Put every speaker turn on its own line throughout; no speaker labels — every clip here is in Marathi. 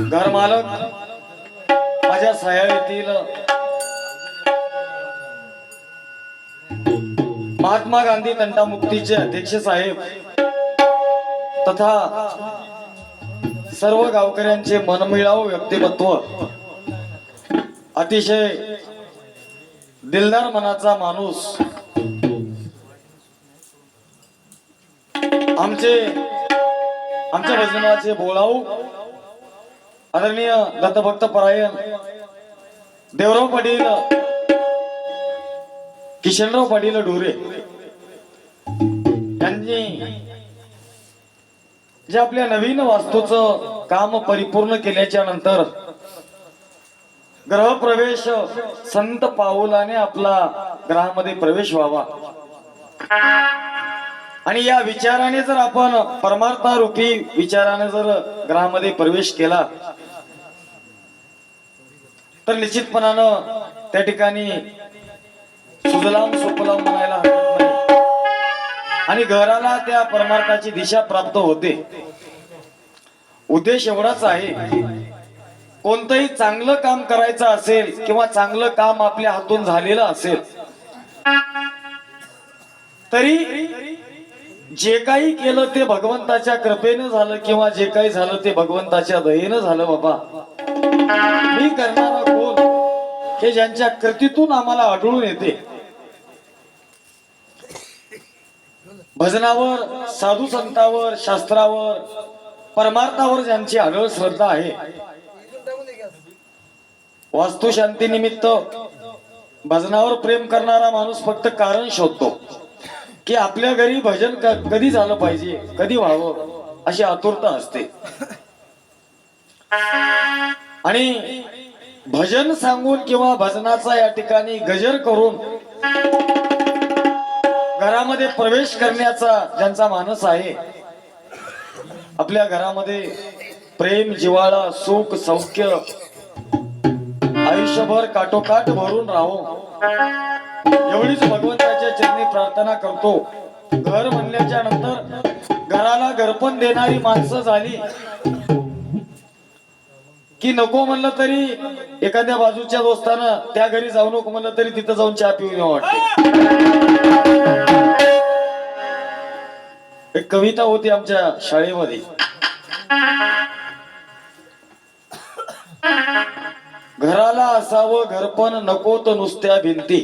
घर मालक माझ्या सह्यातील महात्मा गांधी तंटा मुक्तीचे अध्यक्ष साहेब तथा सर्व गावकऱ्यांचे मनमिळावू व्यक्तिमत्व, अतिशय दिलदार मनाचा माणूस, आमच्या भजनाचे बोलाऊ आदरणीय दत्तभक्त परायण देवराव पाटील, किशनराव पाटील ढोरे यांनी जे आपल्या नवीन वास्तूचं काम परिपूर्ण केल्याच्या नंतर ग्रहप्रवेश संत पाऊलाने आपला ग्रहामध्ये प्रवेश व्हावा आणि या विचाराने जर आपण परमार्थारूपी विचाराने जर ग्रहामध्ये प्रवेश केला तर निश्चितपणानं त्या ठिकाणी सुजलाम सुफलाम म्हणायला हरकत नाही आणि घराला त्या परमार्थाची दिशा प्राप्त होते. उद्देश एवढाच आहे, कोणतंही चांगलं काम करायचं असेल किंवा चांगलं काम आपल्या हातून झालेलं असेल तरी जे काही केलं ते भगवंताच्या कृपेनं झालं किंवा जे काही झालं ते भगवंताच्या दयेनं झालं. बाबा मी करणारा कोण हे ज्यांच्या कृतीतून आम्हाला आढळून येते. भजनावर, साधू संतांवर, शास्त्रावर, परमार्थावर ज्यांची आढळ श्रद्धा आहे, वास्तुशांती निमित्त भजनावर प्रेम करणारा माणूस फक्त कारण शोधतो की आपल्या घरी भजन कधी झालं पाहिजे, कधी व्हावं अशी आतुरता असते. आणि भजन सांगून किंवा भजनाचा या ठिकाणी गजर करून घरामध्ये प्रवेश करण्याचा ज्यांचा मानस आहे, आपल्या घरामध्ये प्रेम, जिव्हाळा, सुख, सौख्य आयुष्यभर काटोकाट भरून राहो एवढीच भगवंताच्या चरणी प्रार्थना करतो. घर म्हणल्याच्या नंतर घराला घरपण देणारी माणसं झाली की नको म्हणलं तरी एखाद्या बाजूच्या दोस्तानं त्या घरी जाऊ नको म्हणलं तरी तिथं जाऊन चहा पिऊन वाटते. एक कविता होती आमच्या शाळेमध्ये, घराला असावं घरपण नको तो नुसत्या भिंती,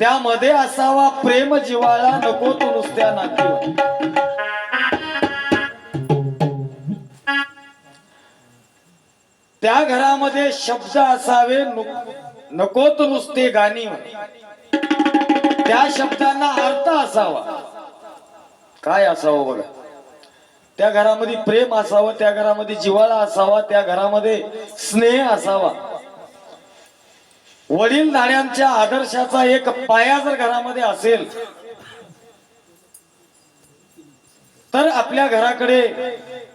त्यामध्ये असावा प्रेम जिव्हाळा नको तो नुसत्या नाती. त्या घरामध्ये शब्द असावे नको तो नुसते गाणी, त्या शब्दांना अर्थ असावा. काय असावं बघा, त्या घरामध्ये प्रेम असावं, त्या घरामध्ये जिव्हाळा असावा, त्या घरामध्ये स्नेह असावा. वडीलधाऱ्यांच्या आदर्शाचा एक पाया जर घरामध्ये असेल तर आपल्या घराकडे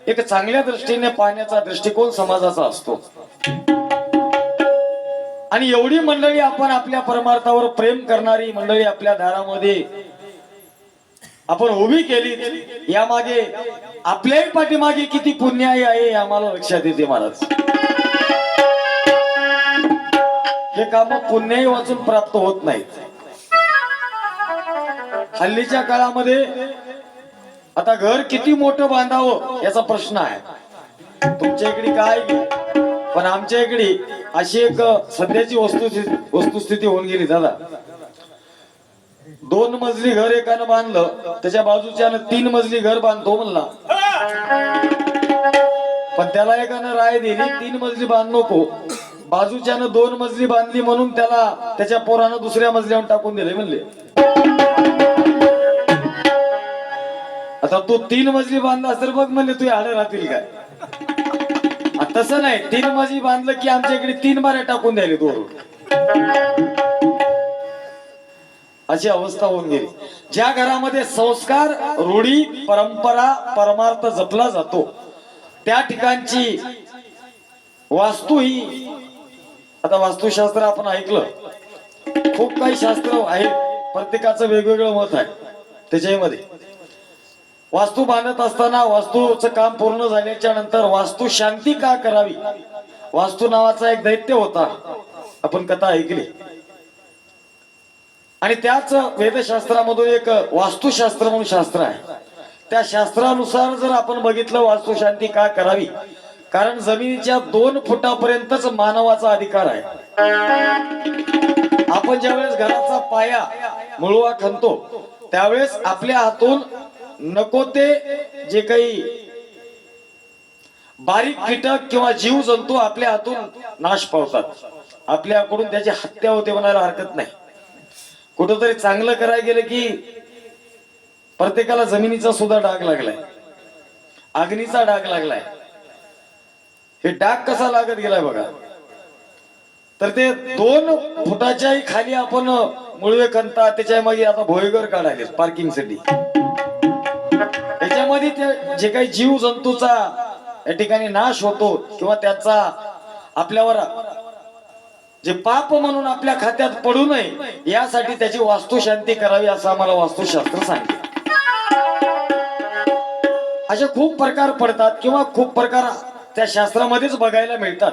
एक चांगल्या दृष्टीने पाहण्याचा दृष्टिकोन समाजाचा असतो. आणि एवढी मंडळी आपण आपल्या परमार्थावर प्रेम करणारी मंडळी आपल्या दारामध्ये आपण उभी केली, यामागे आपल्याही पाठीमागे किती पुण्याई आहे आम्हाला लक्षात येते महाराज. हे काम पुण्याई वाचून प्राप्त होत नाहीत. हल्लीच्या काळामध्ये आता घर किती मोठं बांधावं याचा प्रश्न आहे. तुमच्या इकडे काय, पण आमच्या इकडे अशी एक सध्याची वस्तुस्थिती होऊन गेली. दादा 2 मजली घर एकानं बांधलं, त्याच्या बाजूच्यानं 3 मजली घर बांधतो म्हणला, पण त्याला एकानं राय दिली 3 मजली बांध नको, बाजूच्यानं 2 मजली बांधली म्हणून त्याला त्याच्या पोरानं दुसऱ्या मजल्यावर टाकून दिले म्हणले. आता तू 3 मजली बांधला तर बघ म्हणले तू हाडं राहतील काय. तसं नाही, 3 मजली बांधलं की आमच्या इकडे 3 बाऱ्या टाकून द्यायले दोन, अशी अवस्था होऊन गेली. ज्या घरामध्ये संस्कार, रूढी, परंपरा, परमार्थ जपला जातो त्या ठिकाणची वास्तू ही, आता वास्तुशास्त्र आपण ऐकलं, खूप काही शास्त्र आहे, प्रत्येकाचं वेगवेगळं मत आहे त्याच्यामध्ये. वास्तू बांधत असताना वास्तूचं काम पूर्ण झाल्याच्या नंतर वास्तू शांती का करावी, वास्तू नावाचा एक दैत्य होता, आपण कथा ऐकली. आणि त्याच वेदशास्त्रामधून एक वास्तुशास्त्र म्हणून शास्त्र आहे. त्या शास्त्रानुसार जर आपण बघितलं वास्तू शांती का करावी, कारण जमिनीच्या 2 फुटापर्यंतच मानवाचा अधिकार आहे. आपण ज्यावेळेस घराचा पाया मुळवा खणतो त्यावेळेस आपल्या हातून नको ते जे काही बारीक कीटक किंवा जीव जंतू आपल्या हातून नाश पावतात. आपल्याकडून त्याची हत्या होते म्हणायला हरकत नाही. कुठंतरी चांगलं करायला गेलं की प्रत्येकाला जमिनीचा सुद्धा डाग लागलाय, अग्नीचा डाग लागलाय. हे डाग कसा लागत गेलाय बघा. तर ते 2 फुटाच्याही खाली आपण मुळवे खणता, त्याच्या मागे आता भोयगर काढायले पार्किंग साठी. त्याच्यामध्ये ते जे काही जीव जंतूचा या ठिकाणी नाश होतो किंवा त्याचा आपल्यावर जे पाप म्हणून आपल्या खात्यात पडू नये यासाठी त्याची वास्तू शांती करावी असं आम्हाला वास्तुशास्त्र सांगते. असे खूप प्रकार पडतात किंवा खूप प्रकार त्या शास्त्रामध्येच बघायला मिळतात,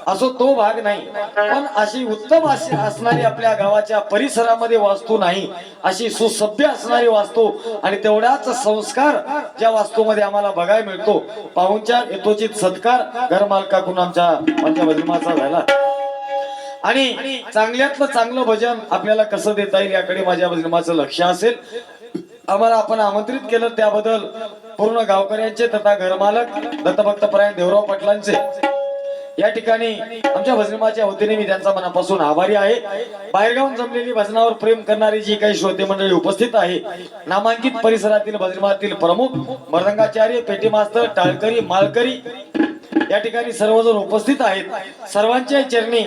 असो तो भाग नाही. पण अशी उत्तम असणारी आपल्या गावाच्या परिसरामध्ये वास्तू नाही, अशी सुसभ्य असणारी वास्तू आणि तेवढाच संस्कार ज्या वास्तूमध्ये आम्हाला बघायला मिळतो. पाहुणचार यथोचित सत्कार घरमालकाकडून आमच्या भजनाचा झाला. आणि चांगल्यातलं चांगलं भजन आपल्याला कसं देता येईल याकडे माझ्या भजनाचं लक्ष असेल. आम्हाला आपण आमंत्रित केलं त्याबद्दल पूर्ण गावकऱ्यांचे तथा घरमालक दत्तभक्त परायण देवराव पाटलांचे या ठिकाणी आमच्या भजनाच्या वतीने मी त्यांचा मनापासून आभारी आहे. बाहेरगावून जमलेली भजनावर प्रेम करणारी जी काही श्रोते मंडळी उपस्थित आहे, नामांकित परिसरातील भजनातील प्रमुख मृदंगाचार्य, पेटी मास्तर, टाळकरी, मालकरी या ठिकाणी सर्वजण उपस्थित आहेत. सर्वांच्या चरणी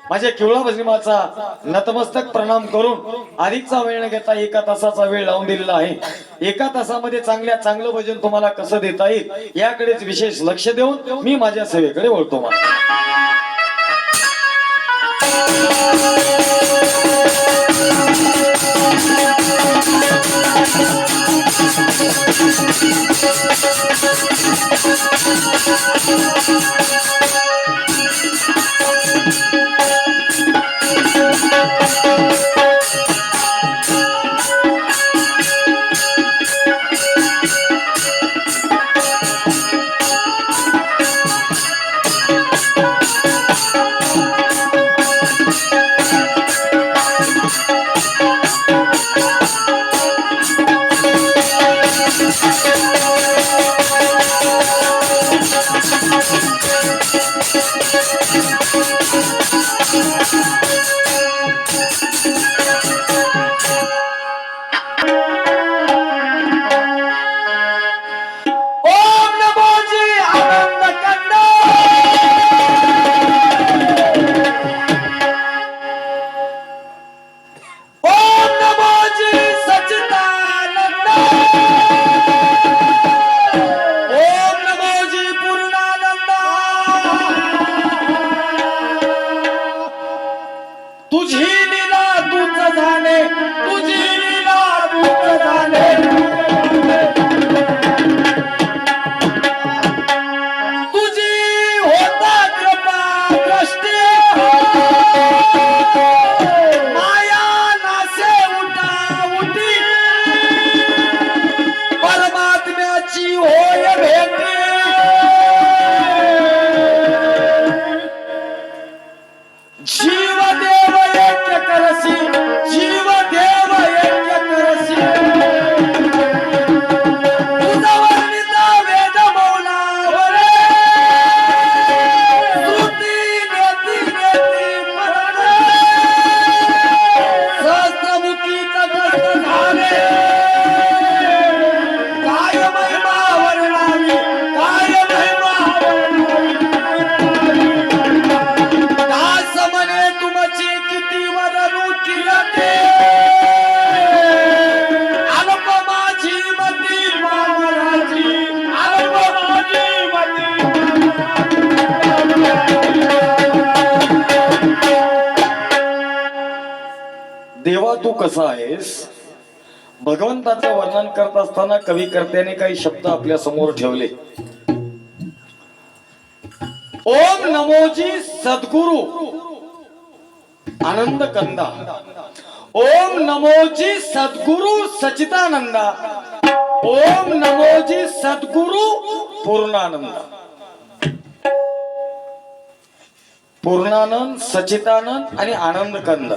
माझ्या किवळा भजनाचा नतमस्तक प्रणाम करून अधिकचा वेळ न घेता 1 तासाचा वेळ लावून दिलेला आहे. 1 तासामध्ये चांगलं भजन तुम्हाला कसं देता येईल याकडेच विशेष लक्ष देऊन मी माझ्या सेवेकडे वळतो. देवा तू कसा आहेस, भगवंताचं वर्णन करत असताना कविकर्त्याने काही शब्द आपल्या समोर ठेवले. ओम नमोजी सद्गुरु आनंद कंदा, ओम नमोजी सद्गुरु सचिदानंदा, ओम नमोजी सद्गुरु पूर्णानंदा. पूर्णानंद, सचिदानंद आणि आनंद कंद.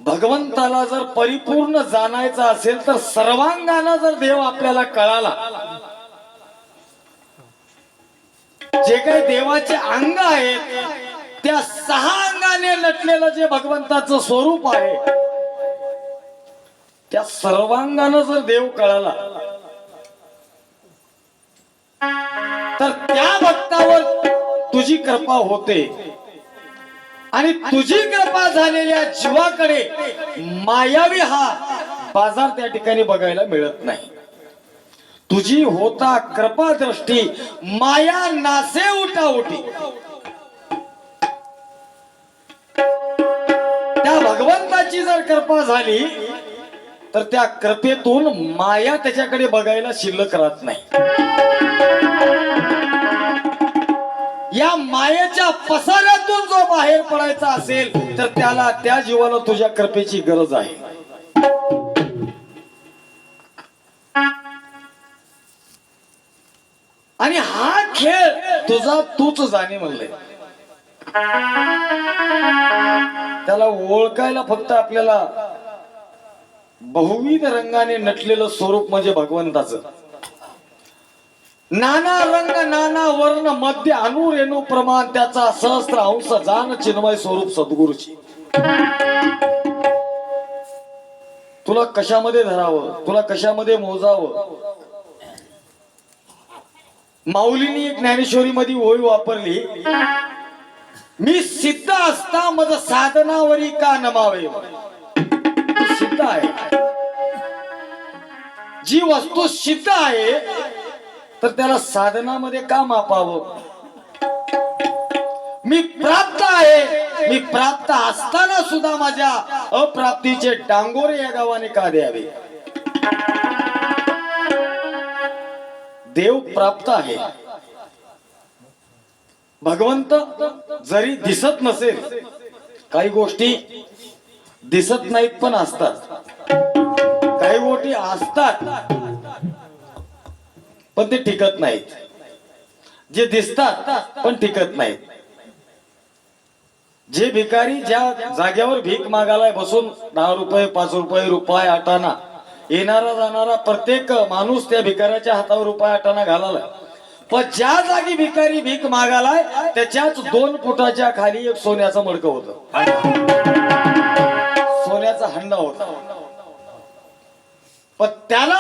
भगवंताला जर परिपूर्ण जाणायचं असेल तर सर्वांगानं जर देव आपल्याला कळाला, जे काही देवाचे अंग आहेत त्या 6 अंगाने नटलेलं जे भगवंताचं स्वरूप आहे त्या सर्वांगानं जर देव कळाला तर त्या भक्तावर तुझी कृपा होते आणि तुझी कृपा झालेल्या जीवाकडे मायावी हा बाजार त्या ठिकाणी बघायला मिळत नाही. तुझी होता कृपा दृष्टी माया नासे उठाउठी. त्या भगवंताची जर कृपा झाली तर त्या कृपेतून माया त्याच्याकडे बघायला शिल्लक राहत नाही. या मायेच्या पसाऱ्यातून जो बाहेर पडायचा असेल तर त्याला त्या जीवाला तुझ्या कृपेची गरज आहे. आणि हा खेळ तुझा तूच जाणे म्हणले. त्याला ओळखायला फक्त आपल्याला बहुविध रंगाने नटलेलं स्वरूप म्हणजे भगवंताचं. नाना रंग नाना वर्ण मध्य अनुरेणू प्रमाण त्याचा सहस्त्र अंश जान चिन्मय स्वरूप सद्गुरूची. तुला कशामध्ये धरावं, तुला कशामध्ये मोजावं. माऊलीनी एक ज्ञानेश्वरी मध्ये ओळी वापरली, मी सिद्ध असता मज साधनावरी का नमावे. सिद्ध आहे, जी वस्तू सिद्ध आहे तर त्याला साधनामध्ये का मापावं. मी प्राप्त आहे, मी प्राप्त असताना सुद्धा माझ्या अप्राप्तीचे डांगोरे या गावाने का द्यावे. देव प्राप्त आहे. भगवंत जरी दिसत नसेल, काही गोष्टी दिसत नाहीत पण असतात, काही गोष्टी असतात पण ते टिकत नाहीत, जे दिसतात पण टिकत नाहीत. जे भिकारी ज्या जाग्यावर भीक मागायला बसून 10 रुपये 5 रुपये रुपये आटाना येणारा जाणारा प्रत्येक माणूस त्या भिकाऱ्याच्या हातावर रुपये आटाना घालायला, पण ज्या जागी भिकारी भीक मागालाय त्याच्याच 2 फुटाच्या खाली एक सोन्याचं मडकं होतं, सोन्याचा हंडा होता. पण त्याला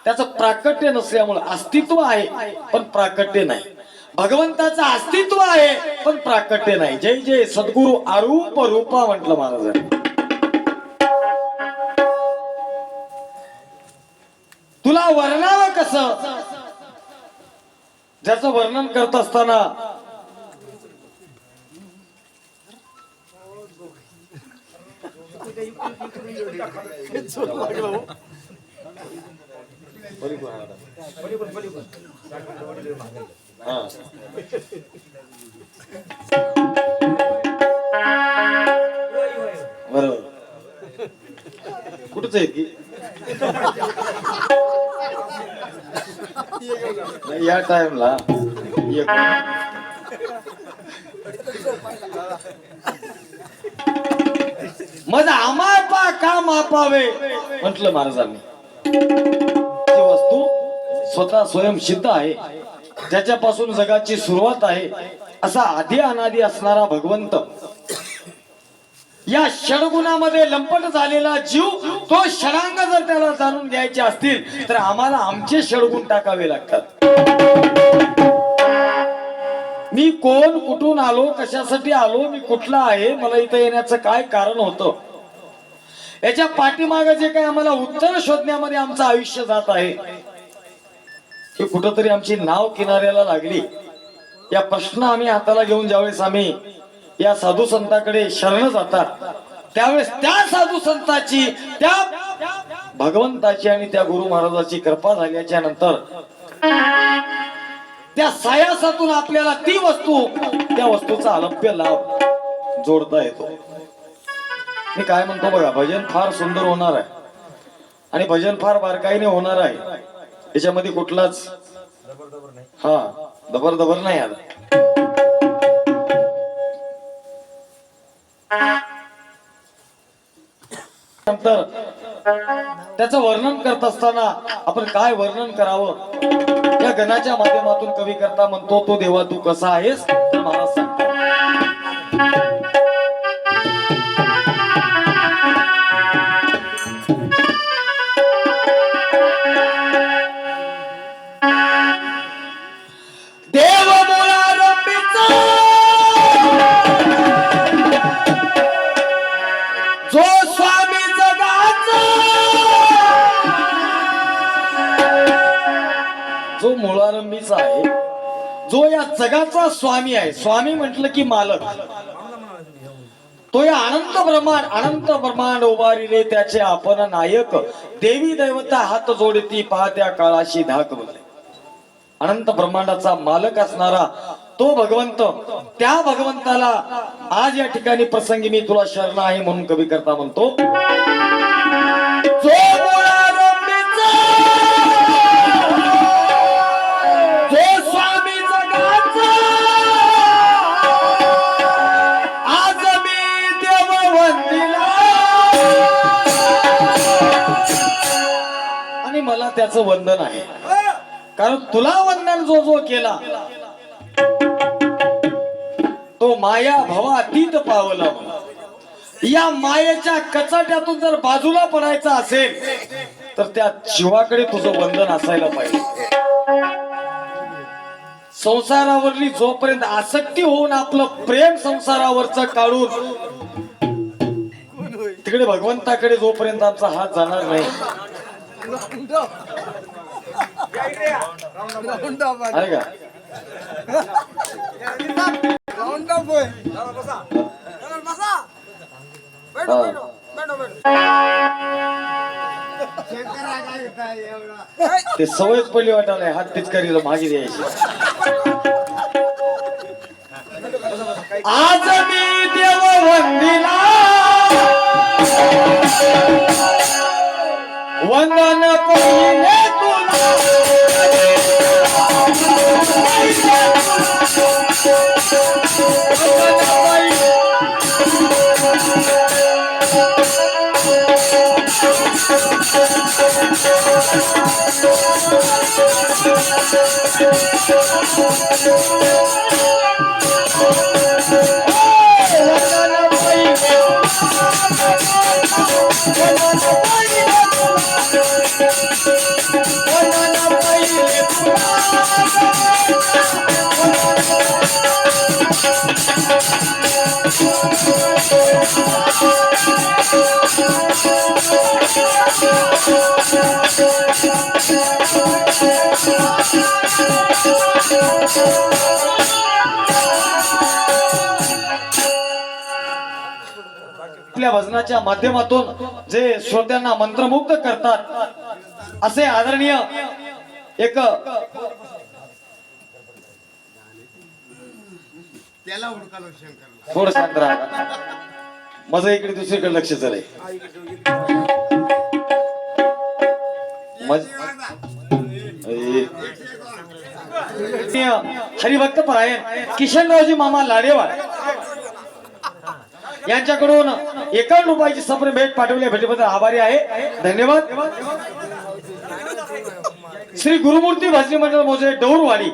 त्याचं प्राकट्य नसल्यामुळे अस्तित्व आहे पण प्राकट्य नाही. भगवंताचं अस्तित्व आहे पण प्राकट्य नाही. जय जय सद्गुरु अरूप रूपा म्हटलं महाराजांनी. तुला वर्णावं कसं, ज्याचं वर्णन करत असताना बरोबर कुठच आहे की या टाइमला मग आमापा का मापावे म्हटलं महाराजांनी. जी वस्तू स्वतः स्वयंसिद्ध आहे, ज्याच्यापासून जगाची सुरुवात आहे, असा आधी अनादी असणारा भगवंत, या षडगुणामध्ये लंपट झालेला जीव, तो षडांग जर त्याला जाणून घ्यायचे असतील तर आम्हाला आमचे षडगुण टाकावे लागतात. मी कोण, कुठून आलो, कशासाठी आलो, मी कुठला आहे, मला इथं येण्याचं काय कारण होतं, याच्या पाठीमागे जे काही आम्हाला उत्तर शोधण्यामध्ये आमचं आयुष्य जात आहे, हे कुठंतरी आमची नाव किनाऱ्याला लागली. या प्रश्न आम्ही हाताला घेऊन ज्यावेळेस आम्ही या साधू संतांकडे शरण जातात त्यावेळेस त्या साधू संतांची, त्या भगवंताची आणि त्या गुरु महाराजाची कृपा झाल्याच्या नंतर त्या सायासातून आपल्याला ती वस्तू, त्या वस्तूचा अलभ्य लाभ जोडता येतो. मी काय म्हणतो बघा, भजन फार सुंदर होणार आहे आणि भजन फार बारकाईने होणार आहे. याच्यामध्ये कुठलाच हा दबर नाही आला. नंतर त्याचं वर्णन करत असताना आपण काय वर्णन करावं या गणाच्या माध्यमातून कवी करता म्हणतो, तो देवा तू कसा आहेस, तर महाराज सांगतो. जो मूळारंभीचा आहे, जो या जगाचा स्वामी आहे. स्वामी म्हटलं की मालक. तो या अनंत ब्रह्मांड उभारिले त्याचे आपण नायक. देवी दैवता हात जोडती पाहत्या काळाशी धाक बोलले. अनंत ब्रह्मांडाचा मालक असणारा तो भगवंत, त्या भगवंताला आज या ठिकाणी प्रसंगी मी तुला शरण आहे म्हणून कवी करता म्हणतो, आणि मला त्याचं वंदन आहे. कारण तुला वंदन जो जो केला तो माया भवातीत पावला. या मायेच्या कचाट्यातून जर बाजूला पडायचा असेल तर त्या जीवाकडे तुझं वंदन असायला पाहिजे. संसारावरली जोपर्यंत आसक्ती होऊन आपलं प्रेम संसारावरच काढून तिकडे भगवंताकडे जोपर्यंत आमचा हात जाणार नाही, आहे का? ते सवयच पहिली वाटायला हात पिचकारीला मागे द्यायची. आज मी देव वंदिला वंदन पहिले तुला आपल्या भजनाच्या माध्यमातून जे श्रोत्यांना मंत्रमुग्ध करतात असे आदरणीय एक थोडं शांत राहा, माझं इकडे दुसरीकडे लक्ष झालंय. हरिभक्त परायण किशनरावजी मामा लाडेवाड यांच्याकडून 51 रुपयाची सप्र भेट पाठवल्या भेटीबद्दल आभारी आहे. धन्यवाद. श्री गुरुमूर्ती भजनी मंडळ मोजे डौरवाडी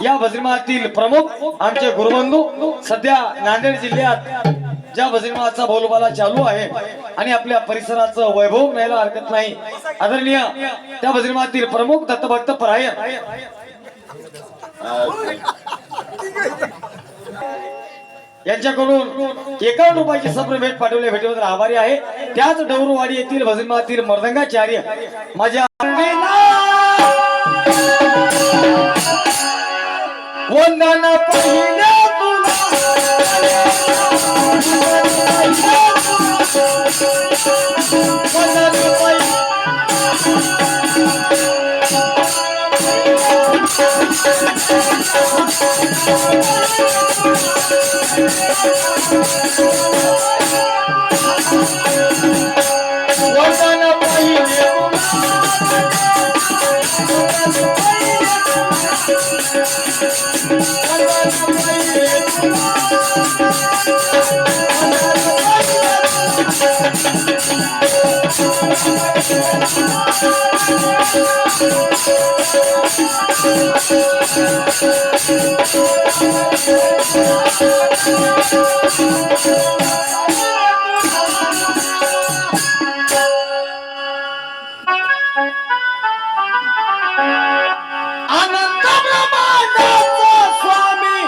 या भजनीमातील प्रमुख आमचे गुरुबंधू सध्या नांदेड जिल्ह्यात ज्या भजनीमाचा बोलबाला चालू आहे आणि आपल्या परिसराचं वैभव न्यायला हरकत नाही. आदरणीय त्या भजनीमातील प्रमुख दत्तभक्त परायण यांच्याकडून 51 रुपयाची सप्र भेट पाठवल्या भेटीबद्दल आभारी आहे. त्याच डौरवाडी येथील भजनीमातील मर्दंगाचार्य माझ्या वंदन पहिले तुला अनंत ब्रह्मांडाचा स्वामी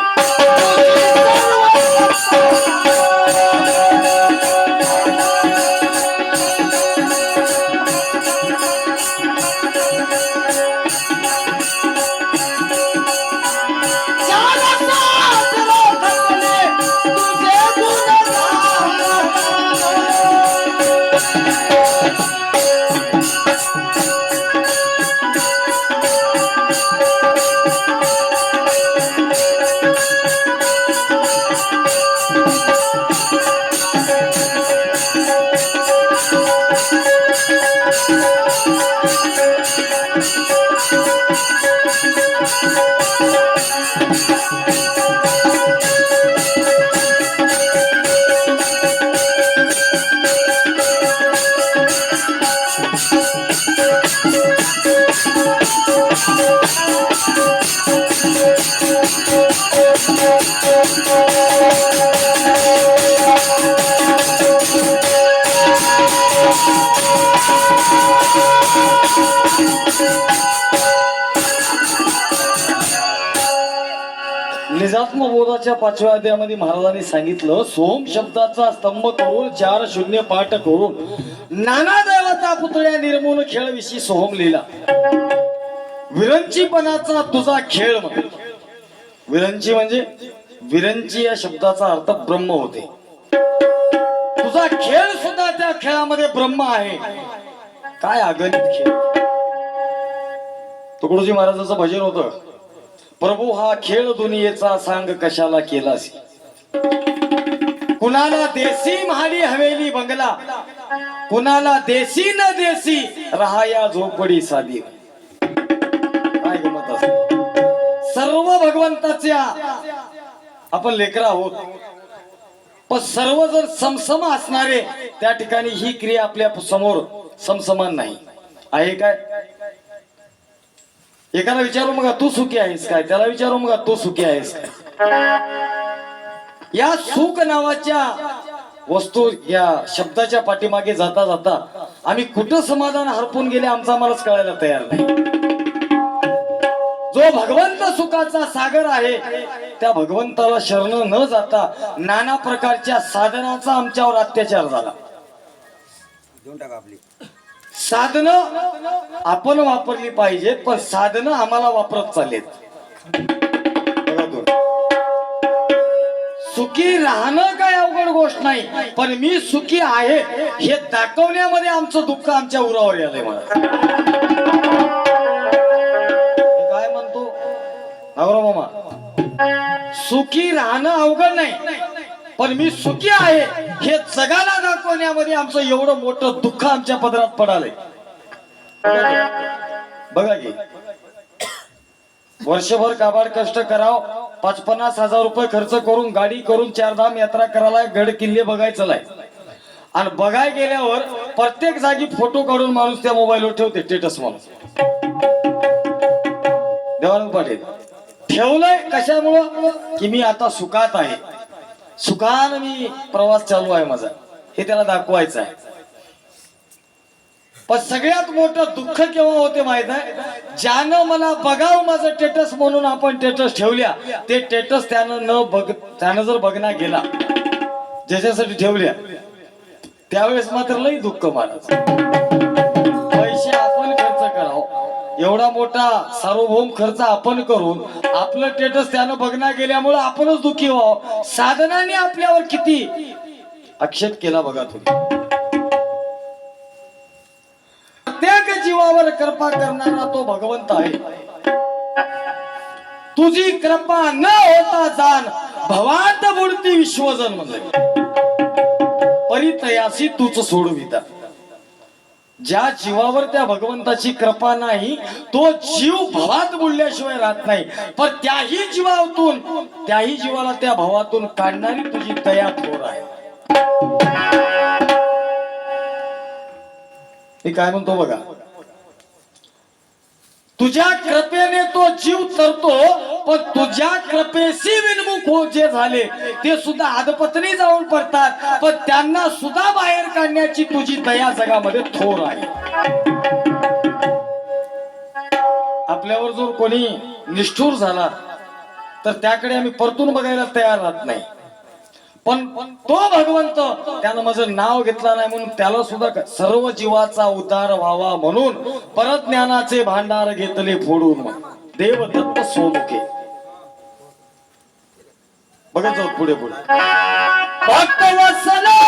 निजात्म बोधाच्या 5व्या अध्यायामध्ये महाराजांनी सांगितलं, सोम शब्दाचा स्तंभ करून 4 शून्य पाठ करून नाना देवता पुतळ्या निर्मूल खेळ विषयी सोहम लिहिला. विरंचीपणाचा तुझा खेळ म्हण. विरंची म्हणजे विरंची या शब्दाचा अर्थ ब्रह्म होते. तुझा खेळ सुद्धा त्या खेळामध्ये ब्रह्म आहे. काय अगणित खेळ. तुकडोजी महाराजांचं भजन होतं, प्रभू हा खेळ दुनियेचा सांग कशाला केलास. कुणाला देसी महाडी हवेली बंगला, कुणाला देसी न देसी राहाया झोपडी साधी. काय गमत असते. सर्व भगवंताच्या आपण लेकरं आहोत, पण सर्व जर समसम असणारे त्या ठिकाणी ही क्रिया आपल्या समोर समसमान नाही आहे. काय एकाला विचारू मग तू सुखी आहेस काय, त्याला विचारू मग तू सुखी आहेस काय. या सुख नावाच्या वस्तू या शब्दाच्या पाठीमागे जाता जाता आम्ही कुठं समाधान हरपून गेले आमचा आम्हालाच कळायला तयार नाही. जो भगवंत सुखाचा सागर आहे त्या भगवंताला शरण न जाता नाना प्रकारच्या साधनाचा आमच्यावर अत्याचार झाला. साधनं आपण वापरली पाहिजेत, पण साधनं आम्हाला वापरत चाललेत. सुखी राहणं काय अवघड गोष्ट नाही, पण मी सुखी आहे हे दाखवण्यामध्ये आमचं दुःख आमच्या उरावर आलंय. मला काय म्हणतो नवरा मामा, सुखी राहणं अवघड नाही, पण मी सुखी आहे हे जगाला दाखवण्यामध्ये आमचं एवढं मोठं दुःख आमच्या पदरात पडालंय. बघा की वर्षभर काबाड कष्ट कराव, 50-50 हजार रुपये खर्च करून गाडी करून 4 धाम यात्रा करायला, गड किल्ले बघायचं लाय. आणि बघाय गेल्यावर प्रत्येक जागी फोटो काढून माणूस त्या मोबाईलवर ठेवते स्टेटस म्हणून. देवानंद पाटील ठेवलंय कशामुळं की मी आता सुखात आहे, सुखानं मी प्रवास चालू आहे माझा, हे त्याला दाखवायचं आहे. पण सगळ्यात मोठं दुःख केव्हा होते माहित आहे, ज्यानं मला बघावं माझं स्टेटस म्हणून आपण स्टेटस ठेवल्या, ते स्टेटस त्यानं जर बघना गेला ज्याच्यासाठी ठेवल्या त्यावेळेस मात्र लई दुःख. महाराज पैसे आपण खर्च करावं, एवढा मोठा सार्वभौम खर्च आपण करून आपलं स्टेटस त्यानं बघना गेल्यामुळे आपणच दुःखी व्हावं. साधनाने आपल्यावर किती आक्षेप केला बघा तुम्ही. प्रत्येक जीवावर कृपा करणारा तो भगवंत आहे. तुझी कृपा न होता जाण भवात बुडती विश्वजन म्हणजे परितयासी तूच सोडविता. ज्या जीवावर त्या भगवंताची कृपा नाही तो जीव भवात बुडल्याशिवाय राहत नाही. पण त्याही जीवातून त्याही जीवाला त्या भवातून काढणारी तुझी दया थोर आहे. मी काय म्हणतो बघा, तुझ्या कृपेने तो जीव तरतो, पण तुझ्या कृपेशी विनमुख हो जे झाले ते सुद्धा अधपतनी जाऊन पडतात. पण त्यांना सुद्धा बाहेर काढण्याची तुझी दया जगामध्ये थोर आहे. आपल्यावर जर कोणी निष्ठुर झाला तर त्याकडे आम्ही परतून बघायला तयार राहत नाही. पण तो भगवंत त्यानं माझं नाव घेतलं नाही म्हणून त्याला सुद्धा सर्व जीवाचा उद्धार व्हावा म्हणून परत ज्ञानाचे भांडार घेतले फोडून देव दत्त सोमुखे. बघत जाऊ पुढे पुढे. भक्त वत्सला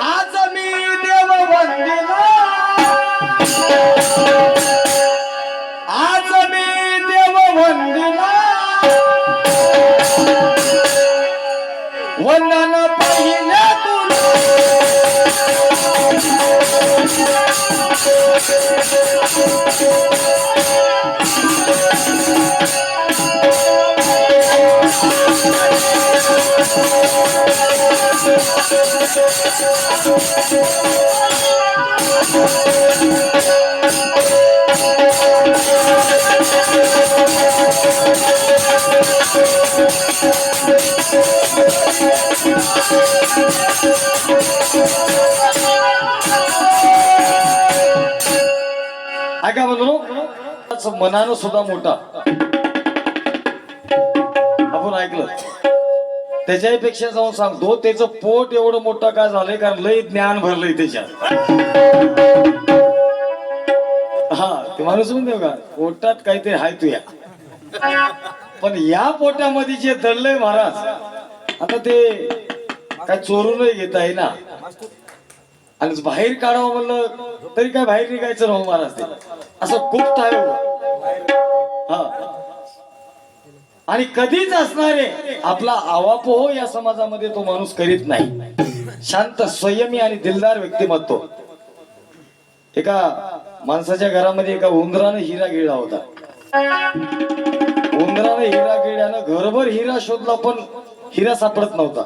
आज मी देव वंदिला, आज मी देव वंदिला, वंदन पाहिले तुला. ऐका म्हणून मनानं सुद्धा मोठा आपण ऐकलं त्याच्यापेक्षा जाऊन सांगतो त्याचं पोट एवढं मोठं का झालंय कारण लय ज्ञान भरलंय त्याच्यात. हा ते माणूस म्हणतो का पोटात काहीतरी हाय तुया, पण या पोटामध्ये जे दडलंय महाराज आता ते काय चोरूनही घेता आहे ना. आणि बाहेर काढावं म्हणलं तरी काय बाहेर निघायचं ना महाराज. ते असं गुप्त आहे. हा आणि कधीच असणारे आपला आवापोह या समाजामध्ये तो माणूस करीत नाही. शांत संयमी आणि दिलदार व्यक्तिमत्व. एका माणसाच्या घरामध्ये एका उंदरानं हिरा गिळला होता. उंदरानं हिरा गिळल्यानं घरभर हिरा शोधला पण हिरा सापडत नव्हता.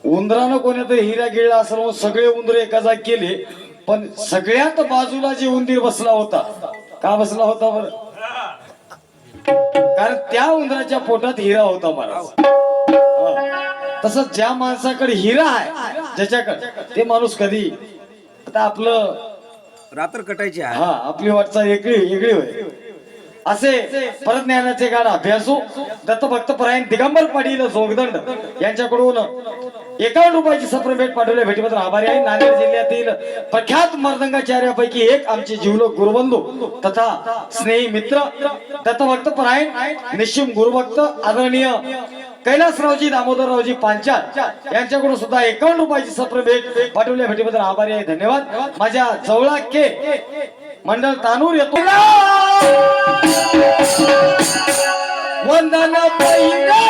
उंदरानं कोणीतरी हिरा गिळला असं म्हणून सगळे उंदर एका जागी केले, पण सगळ्यात बाजूला जे उंदीर बसला होता का बसला होता बरं? कारण त्या उंदराच्या पोटात हिरा होता महाराज. तसं ज्या माणसाकडे हिरा आहे ज्याच्याकडे ते माणूस कधी आता आपलं
रात्र कटायची आहे.
हा आपली वाटचाल वेगळी होय. असे परज्ञानाचे गाड अभ्यासू दत्तभक्त परायण दिगंबर पाटील जोगदंड यांच्याकडून 51 रुपयाची सप्र भेट पाठवल्या भेटीबद्दल आभारी आहे. नांदेड जिल्ह्यातील प्रख्यात मर्दंगाचार्यापैकी एक आमचे जीवलग गुरुबंधू तथा स्नेही मित्र दत्तभक्त परायण निश्चिम गुरुभक्त आदरणीय कैलासरावजी दामोदररावजी पांचाळ यांच्याकडून सुद्धा 51 रुपयाची सप्र भेट पाठवल्या भेटीबद्दल आभारी आहे. धन्यवाद. माझ्या जवळा के मंडळ तानूर येतो वंदन पहिला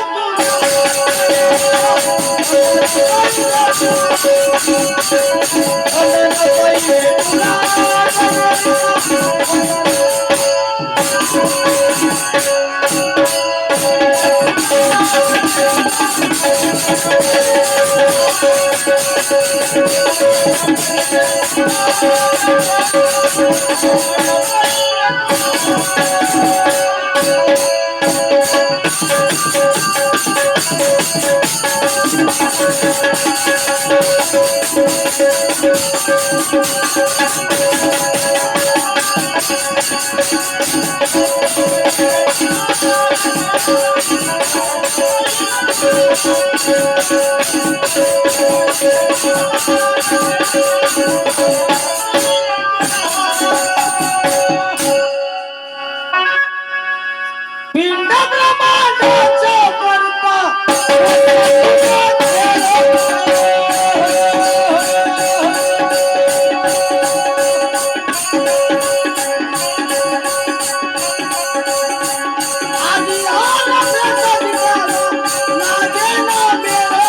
पिंड ब्रह्मांडाचा करता आधी आला त्याचा दिवाला, लागे ना मेरा.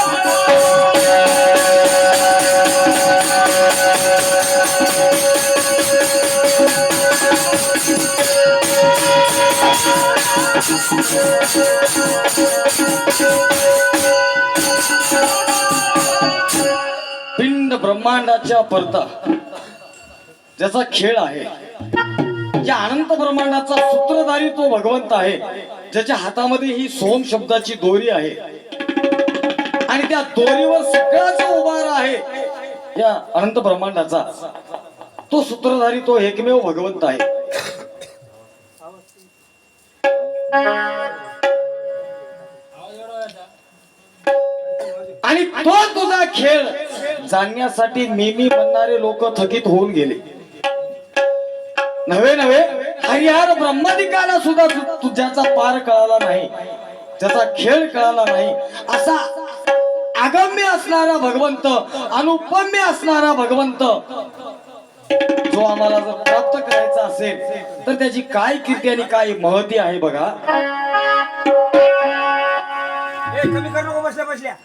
पिंड ब्रह्मांडाच्या परता ज्याचा खेळ आहे, या अनंत ब्रह्मांडाचा सूत्रधारी तो भगवंत आहे, ज्याच्या हातामध्ये ही सोम शब्दाची दोरी आहे आणि त्या दोरीवर सगळ्याचा उभार आहे या अनंत ब्रह्मांडाचा. तो सूत्रधारी तो एकमेव भगवंत आहे. आणि तो तुझा खेळ जाणण्यासाठी मी म्हणणारे लोक थकीत होऊन गेले. नव्हे नव्हे हरिहर ब्रह्मादिकाला सुद्धा तुझ्याचा पार कळाला नाही, त्याचा खेळ कळाला नाही. असा अगम्य असणारा भगवंत, अनुपम्य असणारा भगवंत जो आम्हाला जर प्राप्त करायचा असेल तर त्याची काय कीर्ती आणि काय महती आहे बघा.
कमी करू नको बसल्या बसल्या.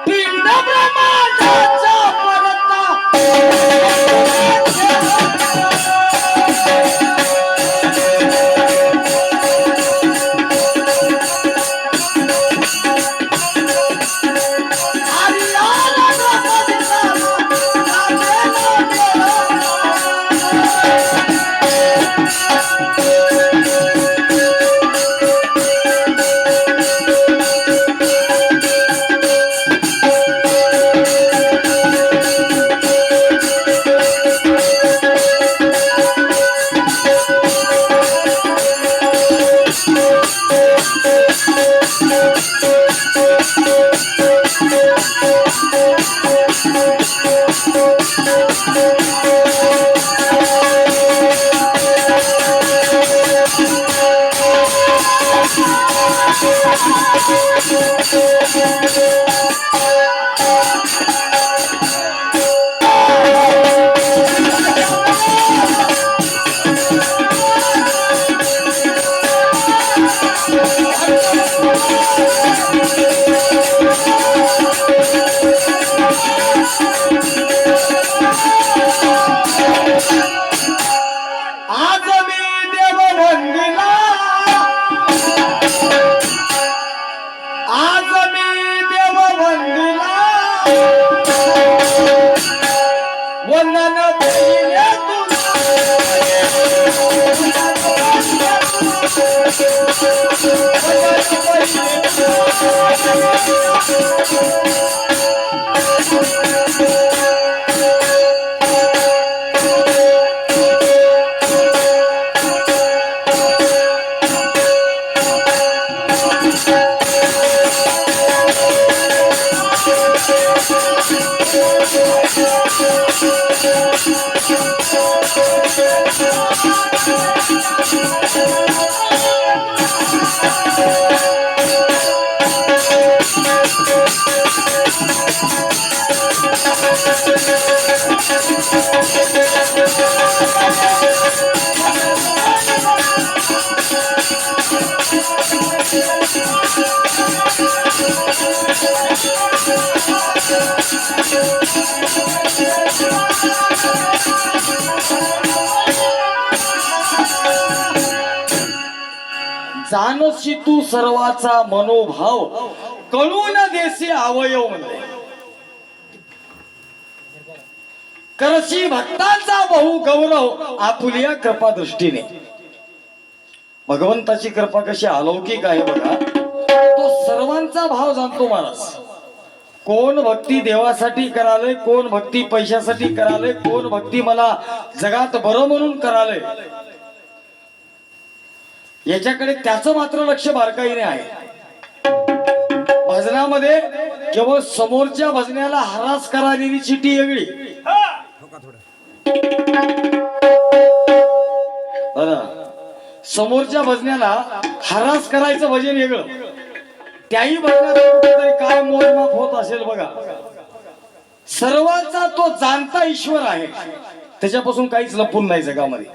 पिंड ब्रह्मांडाचा परता आज मी देव वंदिला, आज मी देव वंदिला, वंदन पहिले जानशी तू सर्वाचा मनोभाव, कळून देसी अवयव म्हणले. करशी भक्ताचा बहु गौरव आपुलिया कृपा दृष्टीने. भगवंताची कृपा कशी अलौकिक आहे बघा. तो सर्वांचा भाव जाणतो महाराज. कोण भक्ती देवासाठी कराले, कोण भक्ती पैशासाठी कराले, कोण भक्ती मला जगात बरं म्हणून कराले, याच्याकडे त्याचं मात्र लक्ष बारकाईने आहे. भजनामध्ये केवळ समोरच्या भजनाला हरास करालेली चिठी वेगळी.
हो का थोडं
बघा, समोरच्या भजनाला हरास करायचं भजन वेगळं. त्याही भजनात कुठेतरी काय मोजमाप होत असेल बघा. सर्वांचा तो जाणता ईश्वर आहे, त्याच्यापासून काहीच लपून नाही जगामध्ये.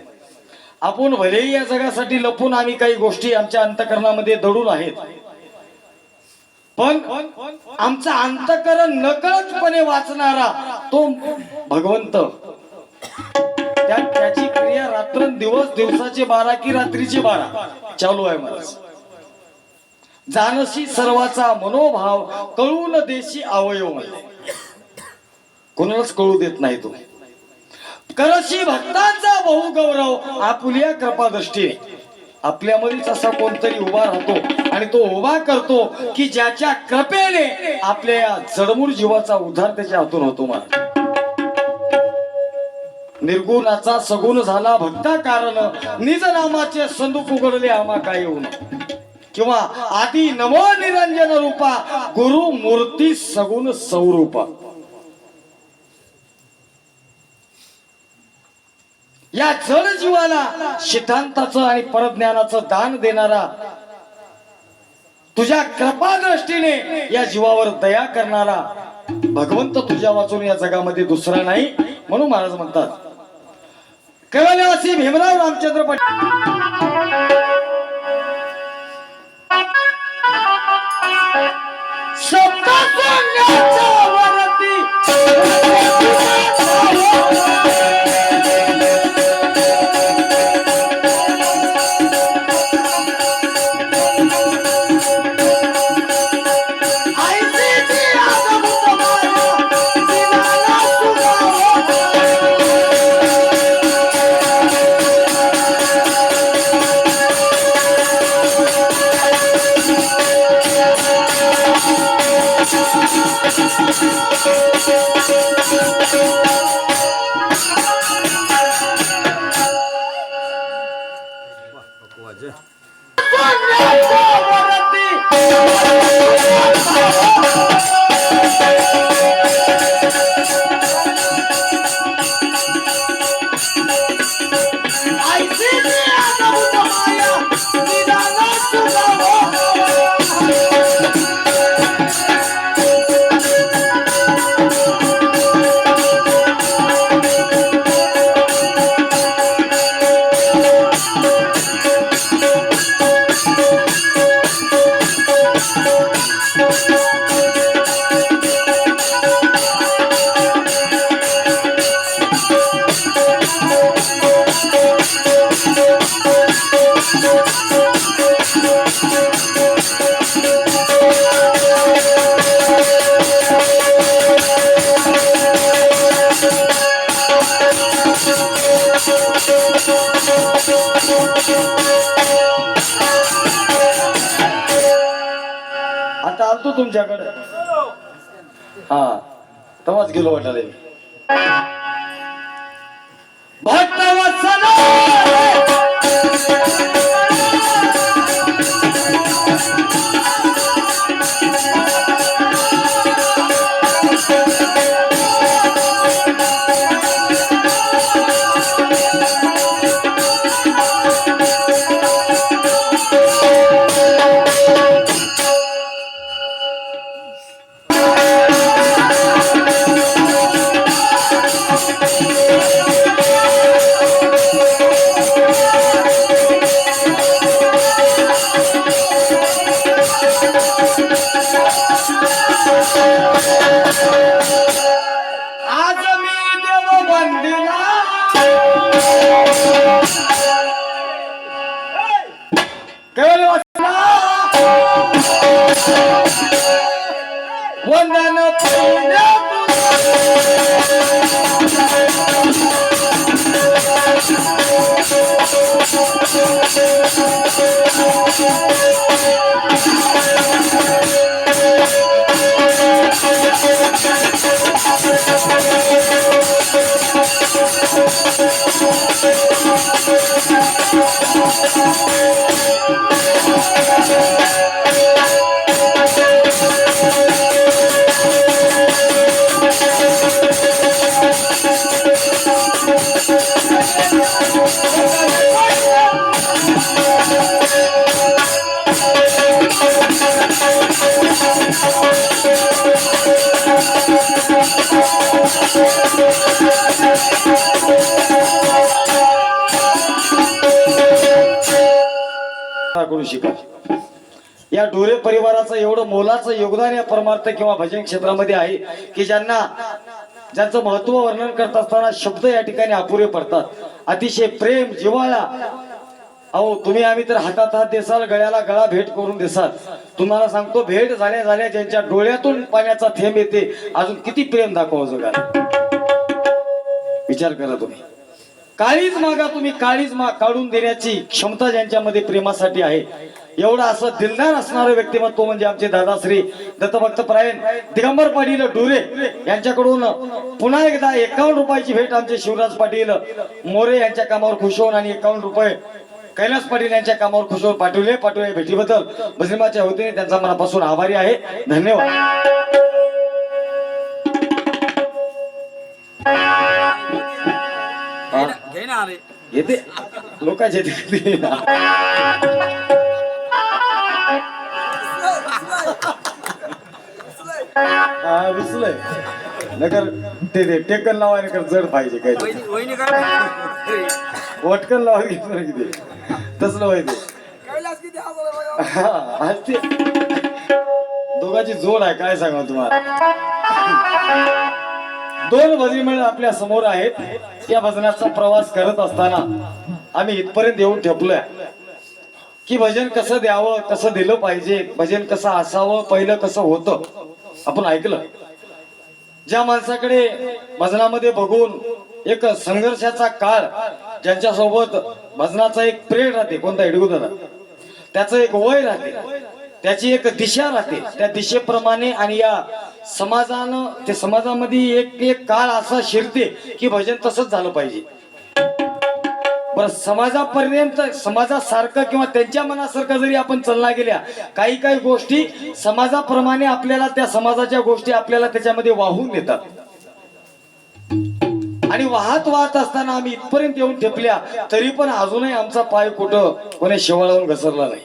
आपण भलेही या जगासाठी लपून आम्ही काही गोष्टी आमच्या अंतकरणामध्ये दडून आहेत, पण आमचं अंतकरण नकळतपणे वाचणारा तो भगवंत, त्याची क्रिया रात्रंदिवस, दिवसाचे 12 की रात्रीचे 12 चालू आहे. मला जानशी सर्वाचा मनोभाव, कळून देशी अवयव मध्ये. कोणालाच कळू देत नाही तो. करशी भक्तांचा बहु गौरव, आपुल्या कृपा दृष्टीने आपल्यामध्येच असा कोणतरी उभा राहतो आणि तो उभा करतो की ज्याच्या कृपेने आपल्या जडमूळ जीवाचा उद्धार त्याच्या हातून होतो. मला निर्गुणाचा सगुण झाला भक्ता कारण, निज नामाचे संदूक उघडले आम्हा काय येऊन. किंवा आदी नमो निरंजन रूपा, गुरु मूर्ती सगुण स्वरूपा. या जड जीवाला सिद्धांताचं आणि परज्ञानाचं दान देणारा, तुझ्या कृपा दृष्टीने या जीवावर दया करणारा भगवंत तुझ्या वाचून या जगामध्ये दुसरा नाही. म्हणून महाराज म्हणतात, कैवल्यवासी भीमराव रामचंद्र शब्द सांगण्याच्या वरती आता आलतो तुमच्याकडे. हा, तेव्हाच गेलो वाटायला. भक्तवत्सला आज मी देव वंदना, कैवल्यवासना वंदन पुण्य परिवाराकडून शिका. या डोरे परिवाराचं एवढं मोलाचं योगदान या परमार्थ किंवा भजन क्षेत्रामध्ये आहे की ज्यांचं महत्व वर्णन करत असताना शब्द या ठिकाणी अपुरे पडतात. अतिशय प्रेम जिव्हाळा. अहो तुम्ही आम्ही तर हातात हात देसाल, गळ्याला गळा भेट करून देसाल. तुम्हाला सांगतो भेट झाल्या झाल्या ज्यांच्या डोळ्यातून पाण्याचा थेंब येते अजून किती प्रेम दाखवा जगाला. विचार करा तुम्ही. काळीच मागा तुम्ही, काळीच काढून देण्याची क्षमता ज्यांच्यामध्ये प्रेमासाठी आहे. एवढं असं दिलदार असणारं व्यक्तिमत्व म्हणजे आमचे दादाश्री दत्तभक्त परायण दिगंबर पाटील डोरे यांच्याकडून पुन्हा एकदा 51 रुपयाची भेट आमचे शिवराज पाटील मोरे यांच्या कामावर खुश होऊन आणि 51 रुपये कैलास पाटील यांच्या कामावर खुश होऊन पाठवले भेटीबद्दल मुस्लिमाच्या वतीने त्यांचा मनापासून आभारी आहे. धन्यवाद.
घे ना अरे
येते लोकांचे विसलय नगर ते टेकन लावायला कर जड पाहिजे काय
वहिनी कर
वटकन लावा घेतलं किती तसलं व्हायचं.
कैलास किती हसला
दोघांची जोड आहे काय सांगा तुम्हाला. दोन भजनी मंडळ आपल्या समोर आहेत. या भजनाचा प्रवास करत असताना आम्ही इथपर्यंत येऊन ठेपलोय की भजन कसं द्यावं, कसं दिलं पाहिजे, भजन कसं असावं, पहिलं कसं होतं आपण ऐकलं. ज्या माणसाकडे भजनामध्ये बघून एक संघर्षाचा काळ, ज्यांच्या सोबत भजनाचा एक प्रेड राहते, कोणता हिडगुदादा, त्याचं एक वय राहते, त्याची एक दिशा राहते, त्या दिशेप्रमाणे आणि या समाजानं ते समाजामध्ये एक एक काळ असा शिरते की भजन तसंच झालं पाहिजे. बरं समाजापर्यंत समाजासारखं किंवा त्यांच्या मनासारखं जरी आपण चालला गेल्या काही काही गोष्टी समाजाप्रमाणे आपल्याला त्या समाजाच्या गोष्टी आपल्याला त्याच्यामध्ये वाहून देतात. आणि वाहत असताना आम्ही इथपर्यंत येऊन ठेपल्या तरी पण अजूनही आमचा पाय कुठं कोणी शेवाळावून घसरला नाही.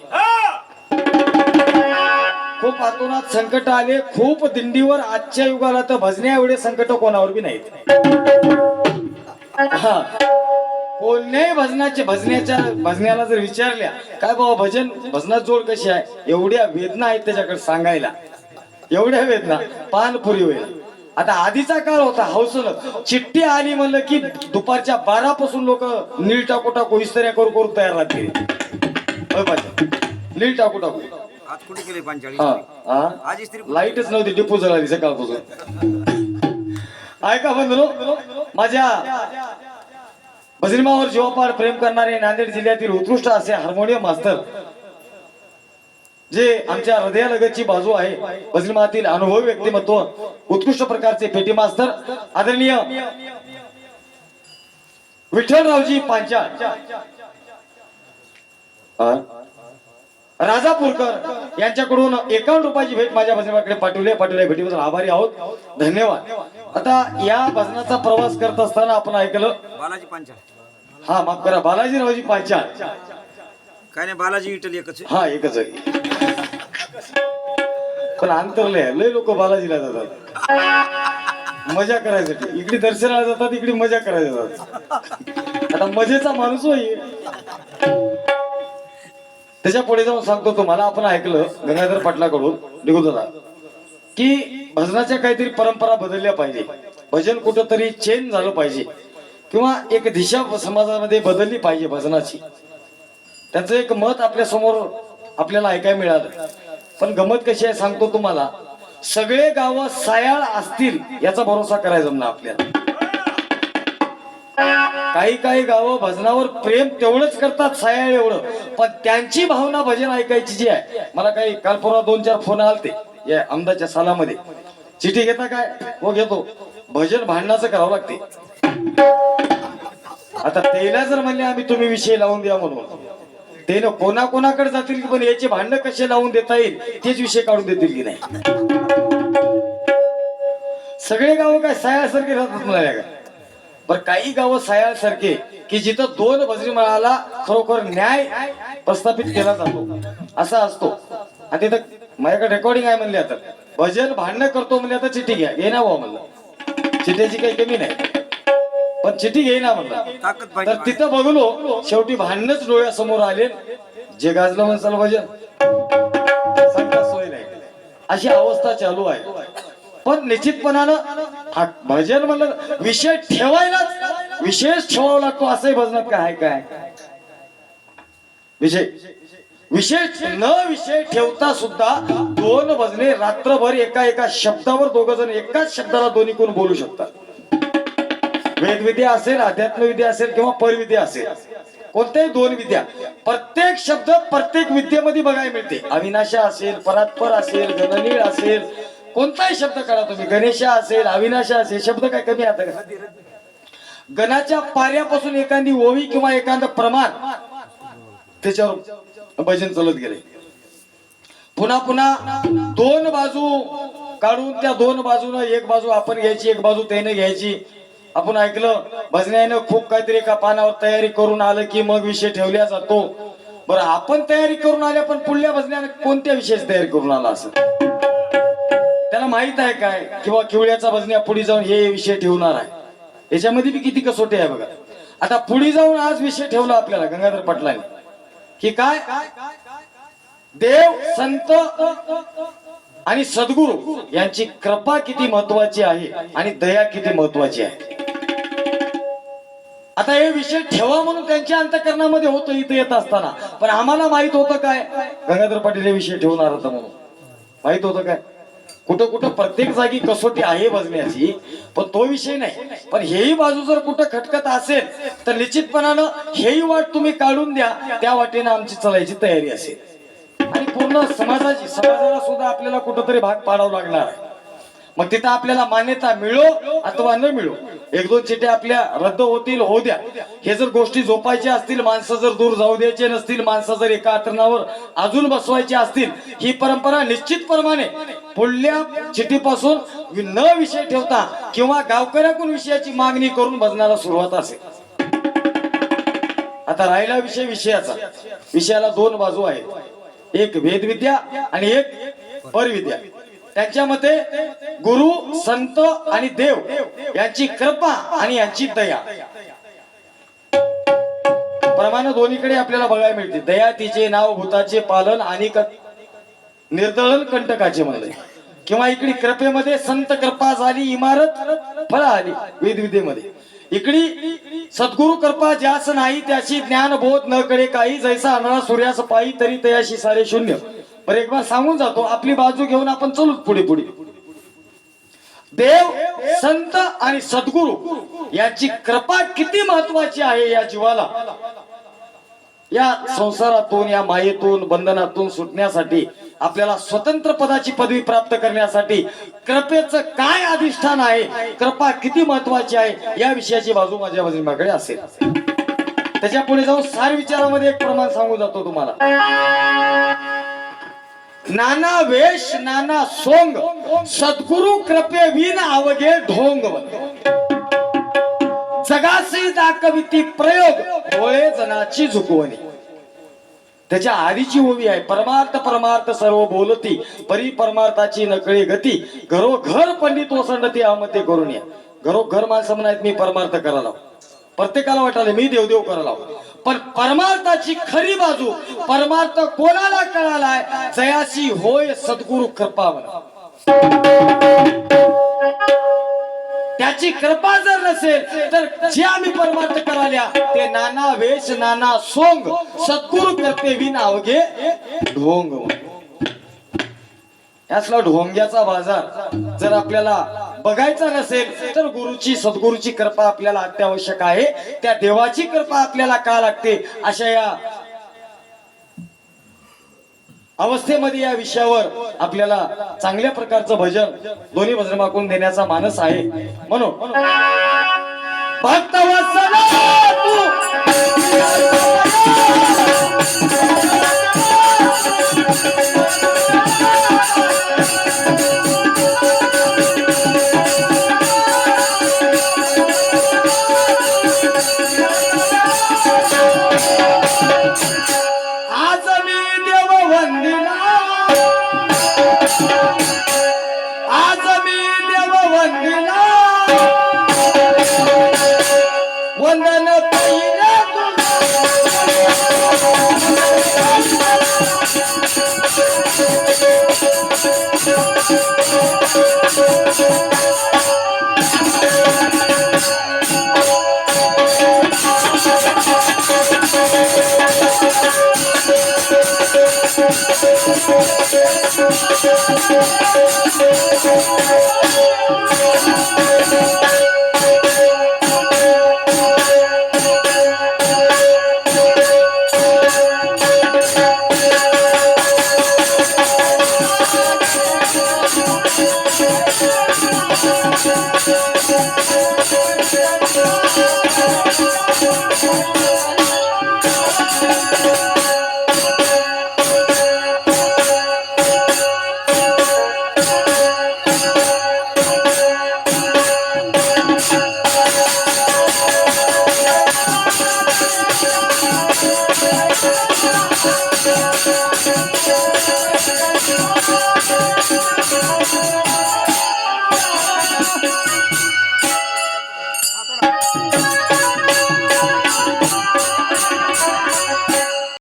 खूप आतोनात संकट आले, खूप दिंडीवर आजच्या युगाला तर भजण्या एवढे संकट कोणावर बी नाहीत. हा कोणत्याही भजण्याला जर विचारल्या काय बाबा भजनात जोड कशी आहे, एवढ्या वेदना आहेत त्याच्याकडे सांगायला, एवढ्या वेदना पानपुरी होईल. आता आधीचा काळ होता हौसल, चिठ्ठी आली म्हणलं की दुपारच्या 12 पासून लोक नील टाकू टाकू इस्त्र्या करू करू तयार राहतील. नील टाकू टाकू
आज कुठे केले 45
लाईटच नव्हती, डिपो जळाली सकाळपासून. ऐका बंधू, माझ्या भजनीमावर जीवापाड प्रेम करणारे नांदेड जिल्ह्यातील उत्कृष्ट असे हार्मोनियम मास्तर, जे आमच्या हृदयालगतची बाजू आहे, भजनीमातील अनुभवी व्यक्तिमत्व, उत्कृष्ट प्रकारचे पेटी मास्तर आदरणीय विठ्ठलरावजी पांचाळ राजापूरकर यांच्याकडून 51 रुपयाची भेट माझ्या भजनाकडे पाठवल्या भेटीबद्दल आभारी आहोत. धन्यवाद. आता या भजनाचा प्रवास करत असताना आपण ऐकलं
बालाजी पांचाळ,
हा माफ करा, बालाजीरावजी पांचाळ.
काय नाही, बालाजी विठ्ठल एकच आहे.
हा एकच आहे, पण अंतरले लय लोक बालाजीला जातात मजा करायसाठी. इकडे दर्शनाला जातात, इकडे मजा करायला जातात. आता मजेचा माणूस होई. त्याच्या पुढे जाऊन सांगतो तुम्हाला, आपण ऐकलं गंगाधर पाटलाकडून निघून की भजनाच्या काहीतरी परंपरा बदलल्या पाहिजे, भजन कुठंतरी चेंज झालं पाहिजे किंवा एक दिशा समाजामध्ये बदलली पाहिजे भजनाची. त्याचं एक मत आपल्या समोर आपल्याला ऐकायला मिळालं. पण गमत कशी आहे सांगतो तुम्हाला, सगळे गावं सायाळ असतील याचा भरोसा करायचा ना आपल्याला. काही गावं भजनावर प्रेम तेवढंच करतात सायाळ एवढं, पण त्यांची भावना भजन ऐकायची जी आहे. मला काही काल परवा 2-4 फोन आलते या अहमदाच्या सालामध्ये, चिठी घेता काय, हो घेतो, भजन भांडणाचं करावं लागते. आता तेला जर म्हणले आम्ही तुम्ही विषय लावून द्या म्हणून, ते ना कोणाकोणाकडे जातील की पण याचे भांडण कसे लावून देता येईल तेच विषय काढून देतील की नाही. सगळे गाव काय सायाळसारखे राहतात म्हणाल्या का? पण काही गावं सायाळसारखे की जिथं 2 भजनी मंडळाला खरोखर न्याय प्रस्थापित केला जातो असा असतो. आणि तिथं माझ्याकडे रेकॉर्डिंग आहे म्हणले, आता भजन भांडण करतो म्हणजे आता चिठ्ठी घ्या ना भाऊ म्हणलं, चिठ्ठीची काही कमी नाही, पण चिठ्ठी घे ना म्हणलं. तर तिथं बघलो शेवटी भांडणच डोळ्यासमोर आले. जे गाजलं म्हणसाल भजन सांगता सोय नाही, अशी अवस्था चालू आहे. पण निश्चितपणानं हा भजन म्हणलं विषय ठेवायलाच विशेष ठेवावा लागतो, असंही भजनात काय आहे काय विषय विशेष न विषय ठेवता सुद्धा दोन भजने रात्रभर एका शब्दावर दोघ जण एकाच शब्दाला दोन्ही कोण बोलू शकतात. वेदविद्या असेल, अध्यात्मविद्या असेल किंवा परविद्या असेल, कोणत्याही दोन विद्या, प्रत्येक शब्द प्रत्येक विद्येमध्ये बघायला मिळते. अविनाशा असेल, परात्पर असेल, गणनीळ असेल, कोणताही शब्द करा तुम्ही, गणेशा असेल, अविनाशा असेल, शब्द काय कमी आता का? गणाच्या पाऱ्यापासून एखादी ओवी किंवा एखादं प्रमाण त्याच्यावर भजन चालत गेले. पुन्हा पुन्हा दोन बाजू काढून त्या दोन बाजूनं एक बाजू आपण घ्यायची, एक बाजू त्याने घ्यायची. आपण ऐकलं भजनानं खूप काहीतरी एका पानावर तयारी करून आलं की मग विषय ठेवला जातो. बरं, आपण तयारी करून आल्या पण पुढल्या भजनाने कोणत्या विषयाची तयारी करून आला असं त्याला माहित आहे काय? किंवा किवळ्याचा भजन्या पुढे जाऊन हे विषय ठेवणार आहे, याच्यामध्ये बी किती कसोटी आहे बघा. आता पुढे जाऊन आज विषय ठेवला आपल्याला गंगाधर पाटलांनी की काय, देव, संत आणि सद्गुरू यांची कृपा किती महत्वाची आहे आणि दया किती महत्वाची आहे. आता हे विषय ठेवा म्हणून त्यांच्या अंतःकरणामध्ये होतं इथं येत असताना, पण आम्हाला माहित होतं काय गंगाधर पाटील हे विषय ठेवणार होता म्हणून? माहित होतं काय? कुठं कुठं प्रत्येक जागी कसोटी आहे भजण्याची, पण तो विषय नाही. पण हेही बाजू जर कुठं खटकत असेल तर निश्चितपणानं हेही वाट तुम्ही काढून द्या, त्या वाटेनं आमची चलायची तयारी असेल. आणि पूर्ण समाजाला सुद्धा आपल्याला कुठंतरी भाग पाडावा लागणार आहे. मग तिथं आपल्याला मान्यता मिळो अथवा न मिळो, एक दोन चिठ्ठ्या आपल्या रद्द होतील, होऊ द्या. हे जर गोष्टी जोपायच्या असतील, माणसं जर दूर जाऊ द्यायचे नसतील, माणसं जर एका आतरणावर अजून बसवायची असतील, ही परंपरा निश्चितप्रमाणे पुढल्या चिठ्ठीपासून न विषय ठेवता किंवा गावकऱ्याकडून विषयाची मागणी करून भजनाला सुरुवात असेल. आता राहिला विषय विषयाचा. विषयाला दोन बाजू आहेत, एक वेदविद्या आणि एक परविद्या. त्यांच्या मते गुरु, संत आणि देव यांची कृपा आणि यांची दया प्रमाण दोन्हीकडे आपल्याला बघायला मिळते. दया तिचे नाव, भूताचे पालन आणि निर्दळन कंटकाचे म्हणले. किंवा इकडे कृपेमध्ये संत कृपा झाली, इमारत फळ आली वेदविद्येमध्ये. इकडे सद्गुरु कृपा ज्यास नाही त्याची ज्ञान बोध न कळे काही, जैसा आणला सूर्यास पायी तरी तयाशी सारे शून्य. बरं, एक बार सांगून जातो, आपली बाजू घेऊन आपण चलू पुढे पुढे. देव, संत आणि सद्गुरु याची कृपा किती महत्वाची आहे या जीवाला, या संसारातून, या मायेतून, बंधनातून सुटण्यासाठी, आपल्याला स्वतंत्र पदाची पदवी प्राप्त करण्यासाठी कृपेचं काय अधिष्ठान आहे, कृपा किती महत्वाची आहे, या विषयाची बाजू माझ्या बाजूकडे असेल. त्याच्या पुढे जाऊन सार विचारामध्ये एक प्रमाण सांगू जातो तुम्हाला. नाना वेश नाना सोंग, सद्गुरु कृपे विन अवघे ढोंग. जगासी दाखविती प्रयोग, डोळे जनाची झुकवणी. त्याच्या आधीची ओवी आहे, परमार्थ परमार्थ सर्व बोलती, परी परमार्थाची नकळे गती, घरोघर पंडित ओसंडती अहमते करून या. घरोघर माणसं म्हणायत मी परमार्थ करायला, प्रत्येकाला वाटायला मी देवदेव करायला, पण परमार्थाची खरी बाजू, परमार्थ कोणाला कळालाय, जयाची होय सद्गुरु कृपा. त्याची कृपा जर नसेल तर जे आम्ही परमार्थ कराल्या ते नाना वेश नाना सोंग, सद्गुरु कृपे विना अवघे ढोंग. यासला ढोंग्याचा बाजार जर आपल्याला बघायचा नसेल तर गुरुची, सद्गुरूची कृपा आपल्याला अत्यावश्यक आहे. त्या देवाची कृपा आपल्याला का लागते, अशा या अवस्थेमध्ये या विषयावर आपल्याला चांगल्या प्रकारचं भजन दोन्ही भजन मागून देण्याचा मानस आहे. म्हणून भक्तवत्सल आज मी देव वंदिला, आज मी देव वंदिला, वंदन पहिले
Thank you.